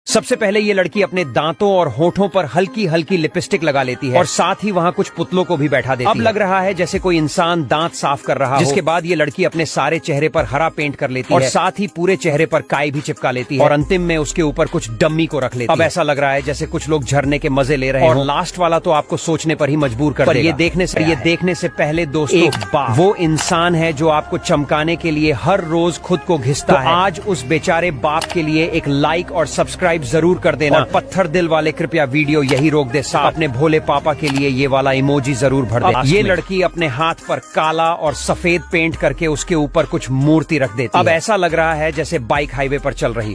सबसे पहले ये लड़की अपने दांतों और होठों पर हल्की हल्की लिपस्टिक लगा लेती है और साथ ही वहाँ कुछ पुतलों को भी बैठा देती है। अब लग रहा है जैसे कोई इंसान दांत साफ कर रहा हो। जिसके बाद ये लड़की अपने सारे चेहरे पर हरा पेंट कर लेती है और साथ ही पूरे चेहरे पर काई भी चिपका लेती है और अंतिम में उसके ऊपर कुछ डम्मी को रख लेती है। अब ऐसा लग रहा है जैसे कुछ लोग झरने के मजे ले रहे हैं और लास्ट वाला तो आपको सोचने पर ही मजबूर कर देगा। ये देखने से पहले दोस्तों, वो इंसान है जो आपको चमकाने के लिए हर रोज खुद को घिसता है। आज उस बेचारे बाप के लिए एक लाइक और सब्सक्राइब जरूर कर देना। और पत्थर दिल वाले कृपया वीडियो यही रोक दे साहब। अपने भोले पापा के लिए ये वाला इमोजी जरूर भर दे। ये लड़की अपने हाथ पर काला और सफेद पेंट करके उसके ऊपर कुछ मूर्ति रख देती है। अब ऐसा लग रहा है जैसे बाइक हाईवे पर चल रही हो।